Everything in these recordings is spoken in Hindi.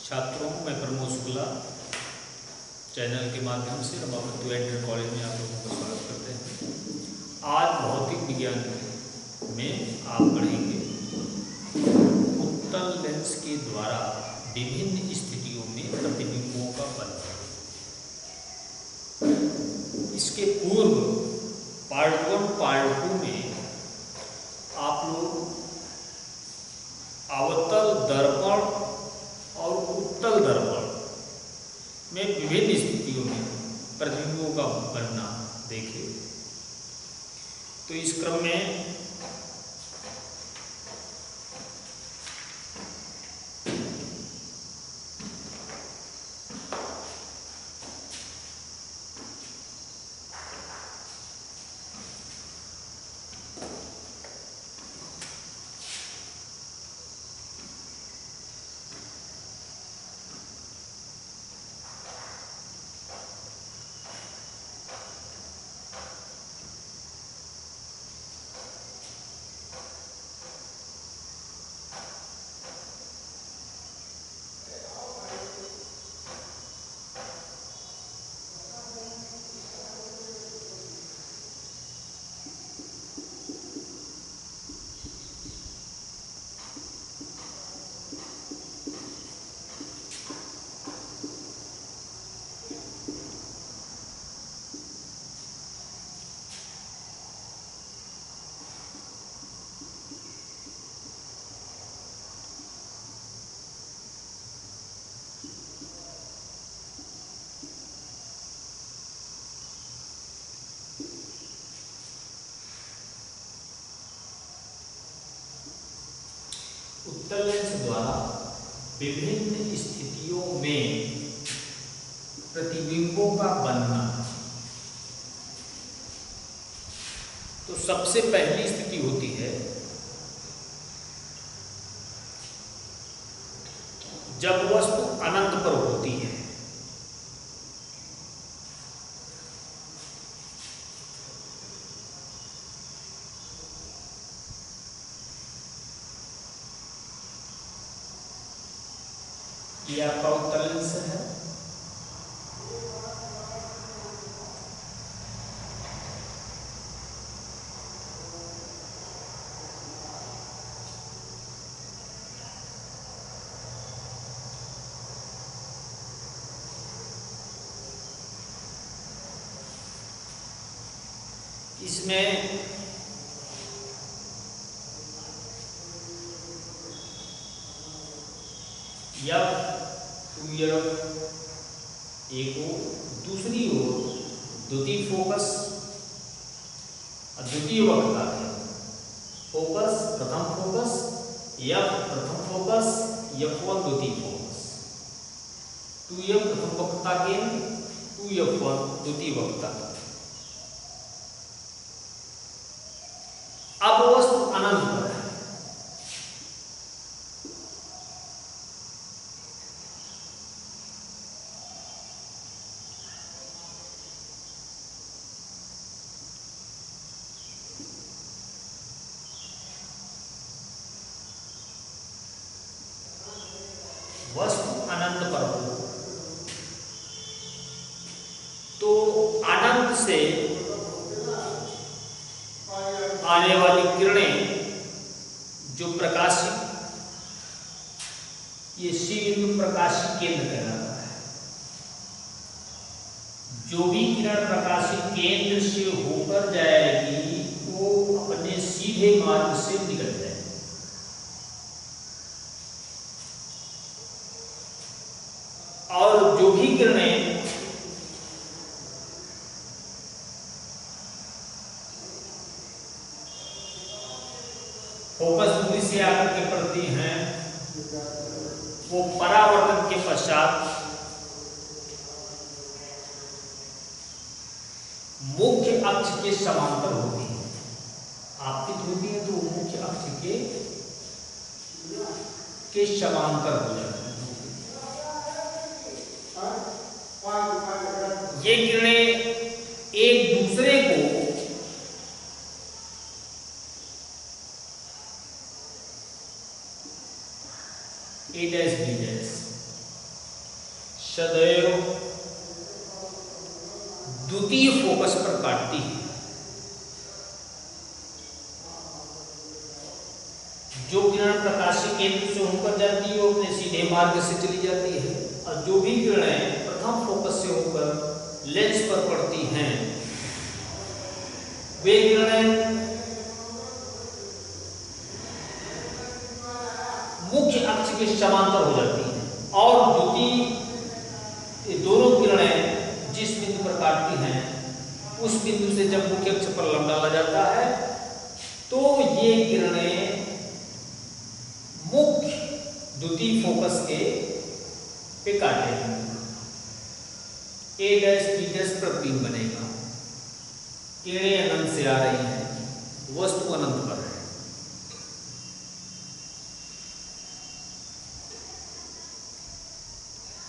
छात्रों, मैं प्रमोद शुक्ला चैनल के माध्यम से रमापति इंटर कॉलेज में आप लोगों का स्वागत करते हैं। आज भौतिक विज्ञान में आप पढ़ेंगे उत्तल लेंस के द्वारा विभिन्न स्थितियों में प्रतिबिंबों का वर्णन। इसके पूर्व पार्ट 1 पार्ट 2 में आप लोग अवतल दर्पण और उत्तल दर्पण में विभिन्न स्थितियों में प्रतिबिंबों का बनना देखे। तो इस क्रम में उत्तल लेंस द्वारा विभिन्न स्थितियों में प्रतिबिंबों का बनना। तो सबसे पहली स्थिति होती है जब वस्तु अनंत पर होती है। ये आपका उत्तल लेंस है। इसमें एक ओर, दूसरी ओर द्वितीय फोकस और द्वितीय वक्रता है। फोकस प्रथम फोकस, F प्रथम फोकस, F1 द्वितीय फोकस, 2F प्रथम वक्रता केंद्र, 2F1 द्वितीय वक्रता। अब वस्तु अनंत पर है। वस्तु अनंत पर हो तो अनंत से आने वाली किरणें जो प्रकाशित, ये C बिंदु प्रकाशित केंद्र कहलाता है। जो भी किरण प्रकाशित केंद्र से होकर जाएगी वो अपने सीधे मार्ग से निकल जाएगी। और जो भी किरणें फोकस दूरी से आकर के पड़ती हैं वो परावर्तन के पश्चात मुख्य अक्ष के समांतर होती है। आपतित होती है तो मुख्य अक्ष के समांतर हो जाती है। ये किरणें एक दूसरे को A डैश B डैश सदैव द्वितीय फोकस पर काटती है। जो किरण प्रकाशीय केंद्र से होकर जाती है वो अपने सीधे मार्ग से चली जाती है, और जो भी किरणें प्रथम फोकस से होकर लेंस पर पड़ती हैं वे किरणें मुख्य अक्ष के समांतर हो जाती हैं, और द्वितीय दोनों किरणें जिस बिंदु पर काटती हैं उस बिंदु से जब मुख्य अक्ष पर लंब डाला जाता है तो ये किरणें मुख्य द्वितीय फोकस के पे काटेंगे। ए डैश बी डैश प्रतिबिंब बनेगा। किरणें अनंत से आ रही हैं, वस्तु अनंत पर है।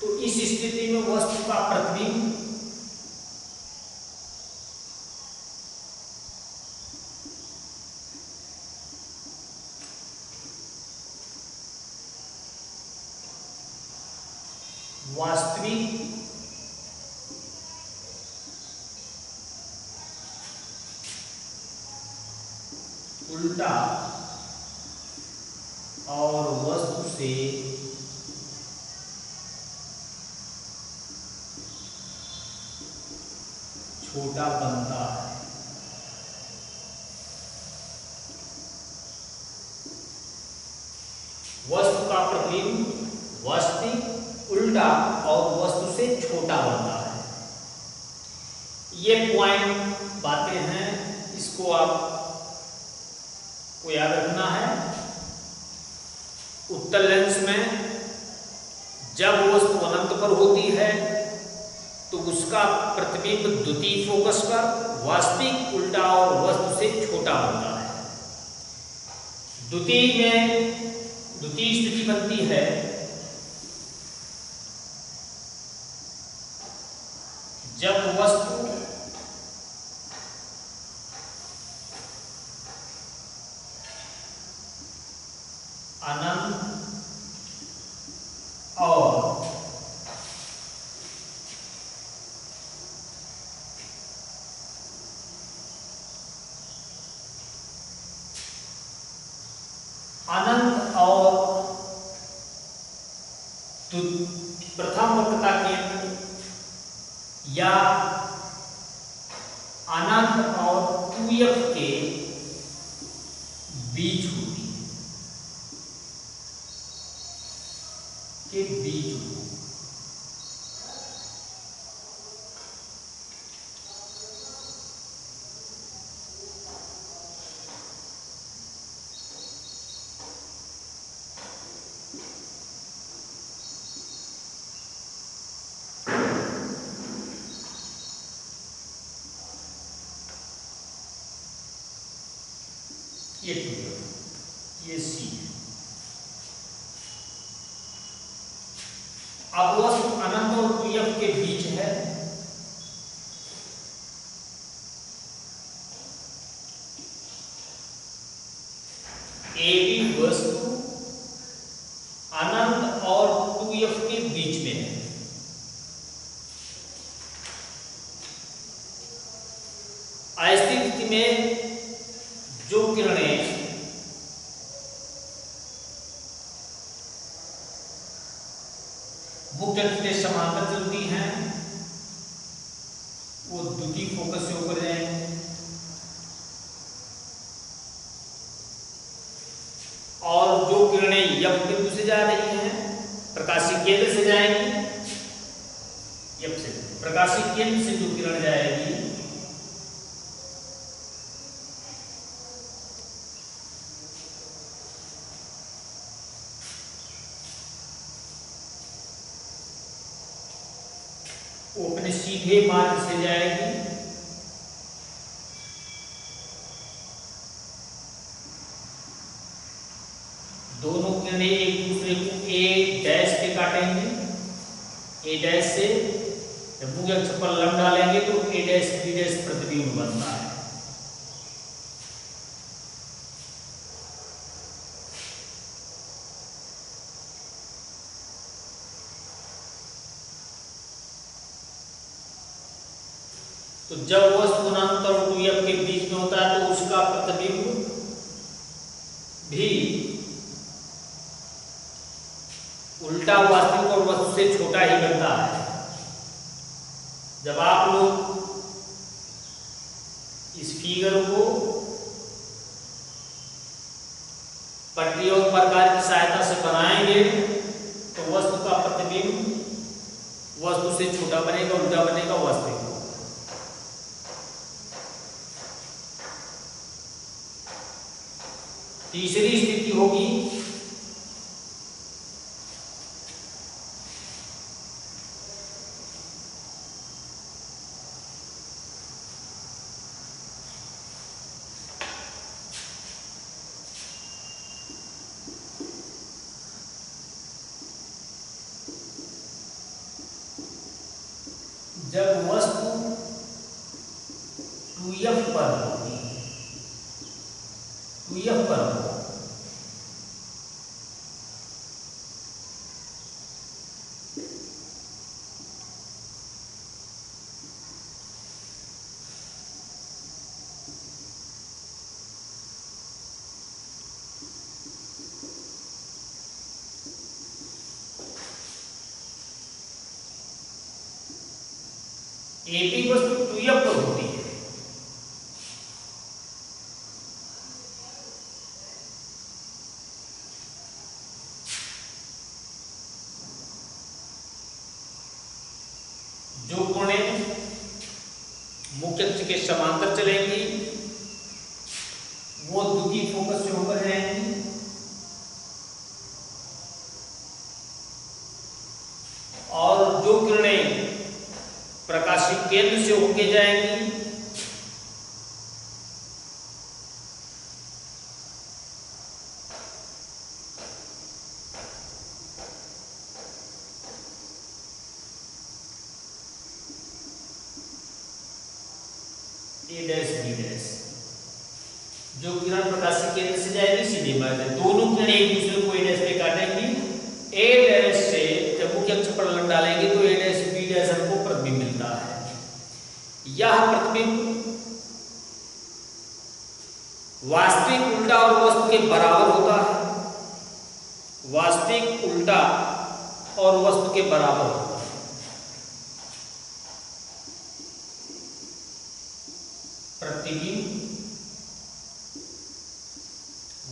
तो इस स्थिति में वस्तु का प्रतिबिंब वास्तविक उल्टा और वस्तु से छोटा बनता है। वस्तु का प्रतिबिंब वास्तविक उल्टा और वस्तु से छोटा बनता है। ये पॉइंट बातें हैं, इसको आप को याद रखना है। उत्तल लेंस में जब वस्तु अनंत पर होती है तो उसका प्रतिबिंब द्वितीय फोकस पर वास्तविक उल्टा और वस्तु से छोटा बनता है। द्वितीय स्थिति बनती है जब वस्तु अनंत और प्रथम वक्रता केंद्र या अनंत और 2f के बीच होती है, के बीच होती है। ये सी है। अब वस्तु अनंत और 2f के बीच है, AB वस्तु अनंत और 2f के बीच में है। ऐसी स्थिति में जो किरणें मुख्य अक्ष के समांतर चलती हैं वो द्वितीय फोकस से होकर जाएंगे, और जो किरणें F बिंदु से जा रही हैं प्रकाशीय केंद्र से जाएंगी, F से प्रकाशीय केंद्र से जो किरण जाएगी वो अपने सीधे मार्ग से जाएगी, दोनों किरणें एक दूसरे को A डैश पे काटेंगे। A डैश से जब मुख्य अक्ष पर लंब डालेंगे तो A डैश B डैश प्रतिबिंब बनता है। तो जब वस्तु गुणांतर 2f के बीच में होता है तो उसका प्रतिबिंब भी उल्टा वास्तविक और वस्तु से छोटा ही बनता है। जब आप लोग इस फिगर को पट्टी और प्रकार की सहायता से बनाएंगे तो वस्तु का प्रतिबिंब वस्तु से छोटा बनेगा, उल्टा बनेगा वास्तविक। तीसरी स्थिति होगी जब वस्तु 2f पर होती है, 2f पर हो AP वस्तु 2f पर होती है जो कोणें मुख्य अक्ष के समांतर चलेंगी वो द्वितीय फोकस से होकर जाएंगी और जो किरणें प्रकाशिक केंद्र से होके जाएंगी A डैश B डैश, जो किरण प्रकाशिक केंद्र से जाएगी सीधे मार्ग से, दोनों किरण एक दूसरे को A डैश पे काटेंगी। A डैश से जब मुख्य अक्ष पर लंब डालेंगे तो A डैश B डैश हमको प्रतिबिंब मिलता है। यह प्रतिबिंब वास्तविक उल्टा और वस्तु के बराबर होता है, वास्तविक उल्टा और वस्तु के बराबर होता है। प्रतिबिंब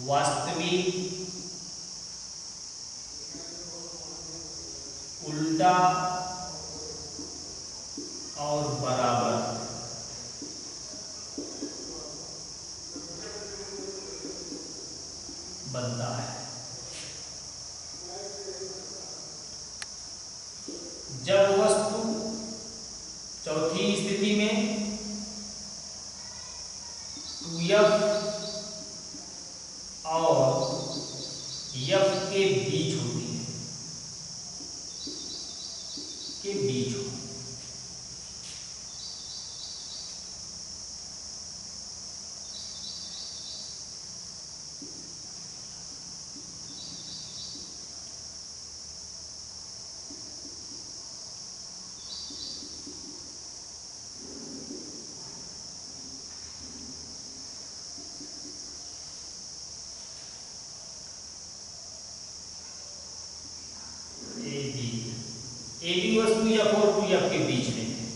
वास्तविक उल्टा और बराबर बनता है। जब वस्तु चौथी स्थिति में 2f और f के बीच होती है, के बीच हो, AB वस्तु या 2f के बीच में है।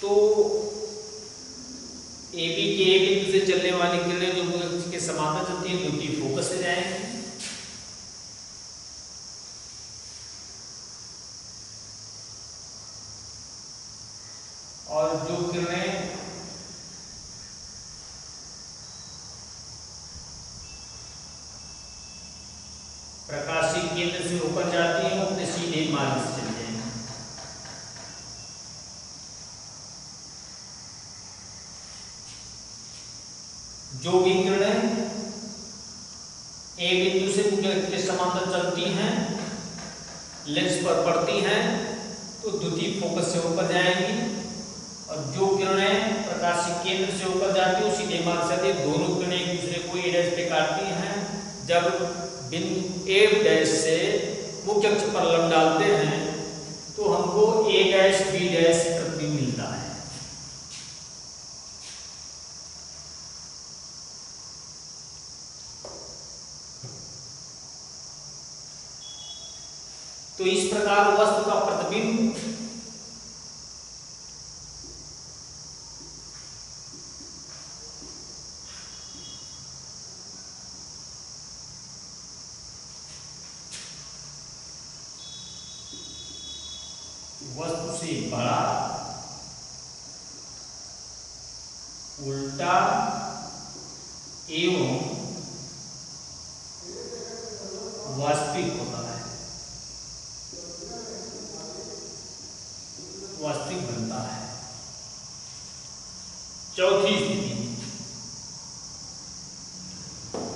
तो AB के एक बिंदु से चलने वाली किरणें जो मुख्य अक्ष के समांतर चलती है द्वितीय फोकस से जाएंगी और जो किरणें प्रकाशिक केंद्र से होकर जाती हैं वो अपने सीधे मार्ग से चल जाएंगे। जो भी किरणें A बिंदु से मुख्य अक्ष के समांतर चलती हैं, लेंस पर पड़ती हैं तो द्वितीय फोकस से होकर जाएंगी और जो किरणें प्रकाशिक केंद्र से होकर जाती है उसी मार्ग से दोनों किरणें एक दूसरे को ए डैश पे काटती हैं। जब बिंदु ए डैश से मुख्य अक्ष पर लंब डालते हैं तो हमको ए डैश बी डैश प्रतिबिंब मिलता है। तो इस प्रकार वस्तु का प्रतिबिंब वस्तु से बड़ा, उल्टा एवं वास्तविक होता है, वास्तविक बनता है। चौथी स्थिति।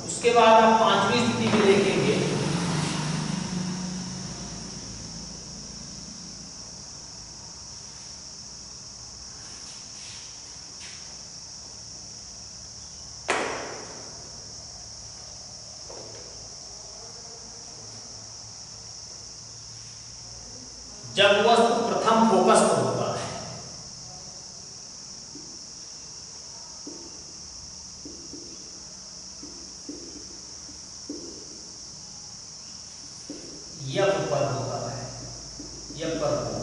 उसके बाद आप पांचवी स्थिति में देखेंगे। जब वस्तु प्रथम फोकस पर होता है, यह पर होता है, यह पर हो।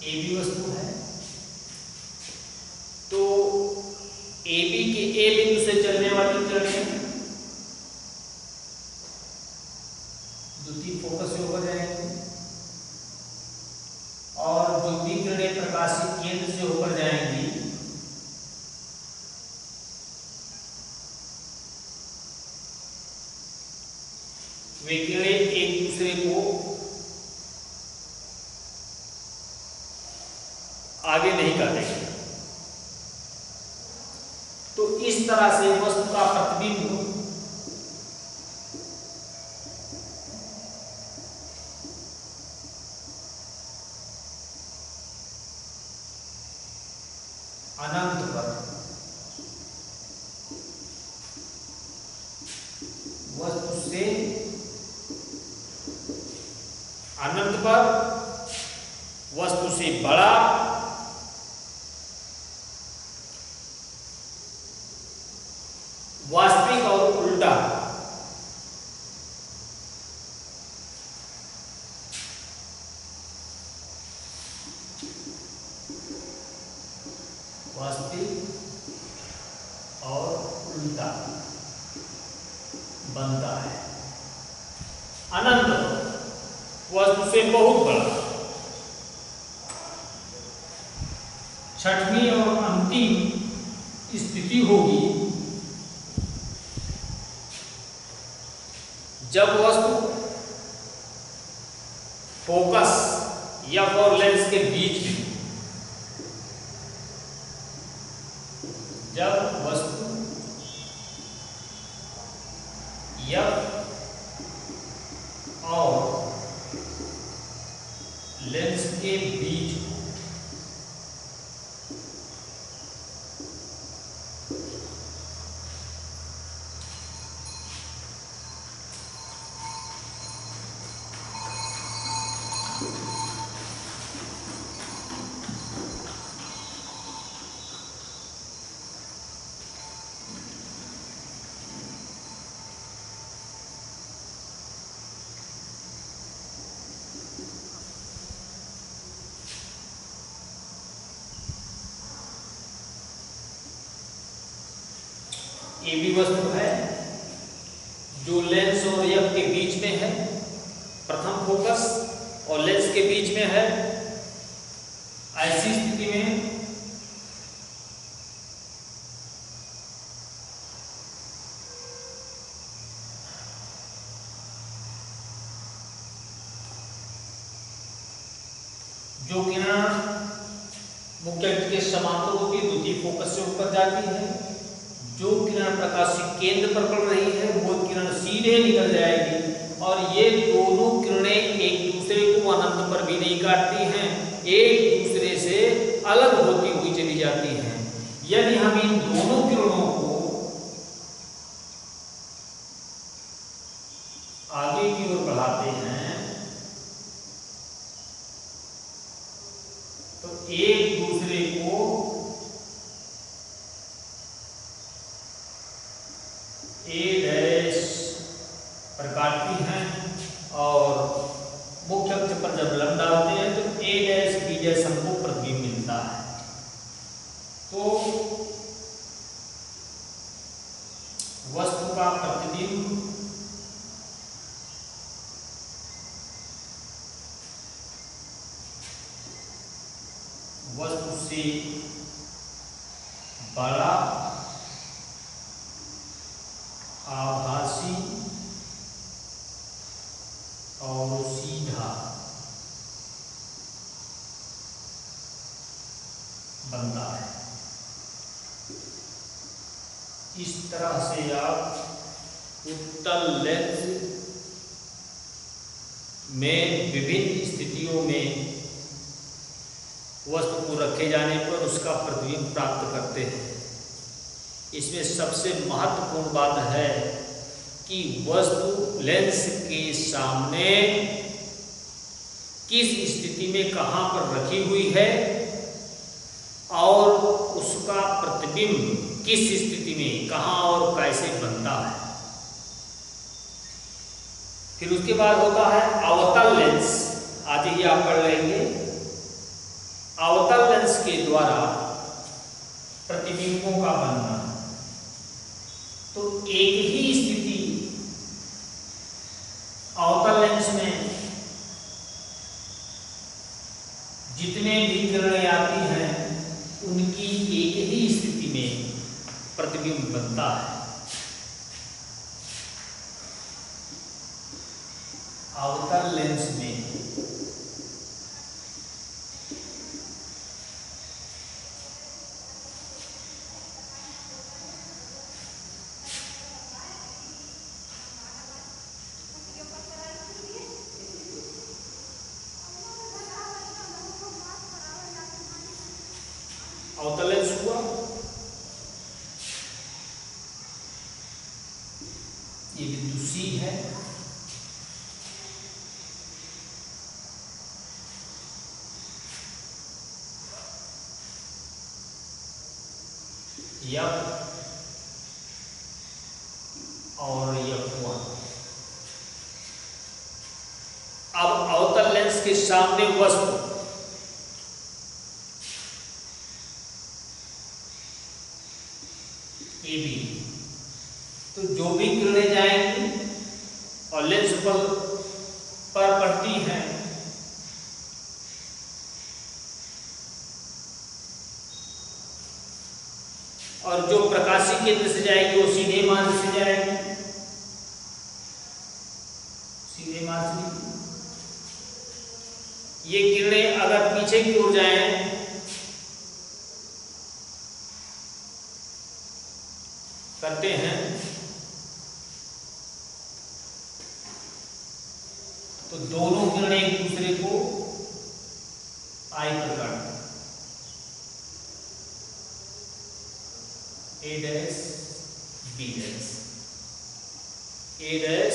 ए बी वस्तु है तो ए बी के ए बिंदु से चलने वाली किरणें द्वितीय फोकस से होकर जाएंगी और जो भी किरणें प्रकाशित केंद्र से होकर जाएंगी वे किरणें एक दूसरे को आगे नहीं काटेंगे। तो इस तरह से वस्तु का प्रतिबिंब अनंत पर वस्तु से अनंत पर वस्तु से बड़ा वास्तविक और उल्टा वास्तविक और उल्टा बनता है। अनंत वस्तु से बहुत बड़ा। छठवीं और अंतिम स्थिति होगी जब वस्तु फोकस या और लेंस के बीच में, जब वस्तु एफ और लेंस के बीच ए बी वस्तु है जो लेंस और एफ के बीच में है, प्रथम फोकस और लेंस के बीच में है। ऐसी स्थिति में जो किरण मुख्य अक्ष के समांतर होती है द्वितीय फोकस से ऊपर जाती है। जो किरण प्रकाश के केंद्र पर पड़ रही है वो किरण सीधे निकल जाएगी और ये दोनों किरणें एक दूसरे को अनंत पर भी नहीं काटती हैं, एक दूसरे से अलग होती हुई चली जाती हैं। यदि हम इन दोनों किरणों को आगे की ओर बढ़ाते हैं तो एक दूसरे को ए डैश पर काटती हैं और मुख्य अक्ष पर जब लंब डालते हैं तो ए डैश बी डैश हमको प्रतिबिंब मिलता है। तो वस्तु का प्रतिबिंब वस्तु से बड़ा, आभासी और सीधा बनता है। इस तरह से आप उत्तल लेंस में विभिन्न स्थितियों में वस्तु को रखे जाने पर उसका प्रतिबिंब प्राप्त करते हैं। इसमें सबसे महत्वपूर्ण बात है कि वस्तु लेंस के सामने किस स्थिति में कहां पर रखी हुई है और उसका प्रतिबिंब किस स्थिति में कहां और कैसे बनता है। फिर उसके बाद होता है अवतल लेंस। आज ही आप पढ़ लेंगे। अवतल लेंस के द्वारा प्रतिबिंबों का बनना। तो एक ही स्थिति अवतल लेंस में जितने भी किरणें आती हैं उनकी एक ही स्थिति में प्रतिबिंब बनता है। अवतल लेंस में अवतल लेंस हुआ, ये बिंदु C है, F और F1। अब अवतल लेंस के सामने वस्तु AB, तो जो भी किरणें जाएंगी और लेंस पर पड़ती हैं और जो प्रकाशीय केंद्र से जाएगी वो सीधे मार्ग से जाएगी, सीधे मार्ग से। ये किरणें अगर पीछे की ओर जाएं करते हैं तो दोनों किरणें एक दूसरे को आई पर काटते हैं। ए डैश बी डैश, ए डैश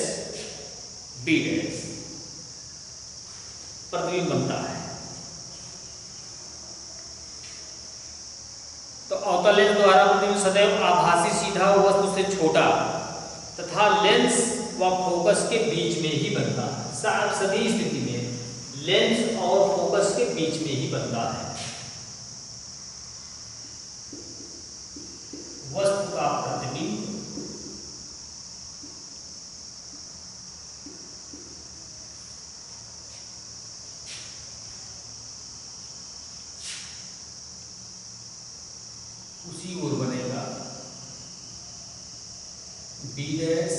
बी डैश प्रतिबिंब बनता है। तो अवतल लेंस द्वारा प्रतिबिंब सदैव आभासी सीधा वस्तु से छोटा तथा लेंस व फोकस के बीच में ही बनता है। सभी स्थिति में लेंस और फोकस के बीच में ही बनता है। वस्तु का प्रतिबिंब उसी ओर बनेगा, बी डैश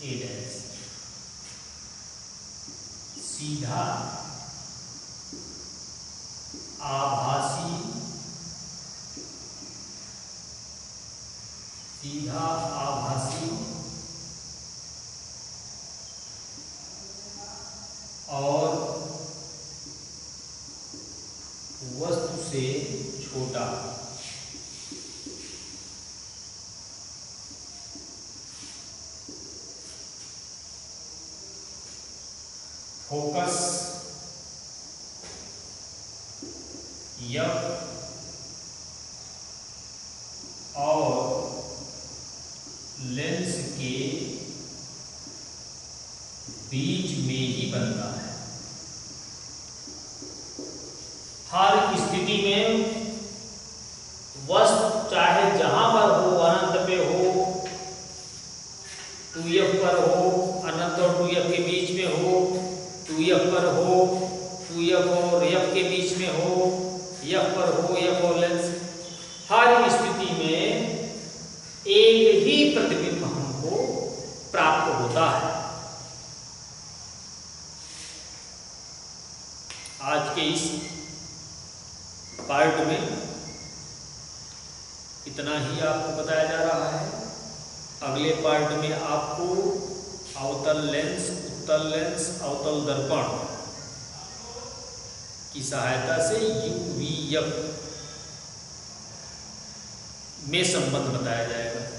ए डैश, सीधा आभासी, सीधा आभासी और वस्तु से छोटा। फोकस एफ और लेंस के बीच में ही बनता है। हर स्थिति में वस्तु चाहे जहां पर हो, अनंत पे हो, 2f पर हो, अनंत और 2f के बीच में हो, 2f पर हो, 2f और f के बीच में हो, f पर हो, f और लेंस, हर स्थिति में एक ही प्रतिबिंब हमको प्राप्त होता है। आज के इस पार्ट में इतना ही आपको बताया जा रहा है। अगले पार्ट में आपको अवतल लेंस, उत्तल लेंस, अवतल दर्पण की सहायता से UVF में संबंध बताया जाएगा।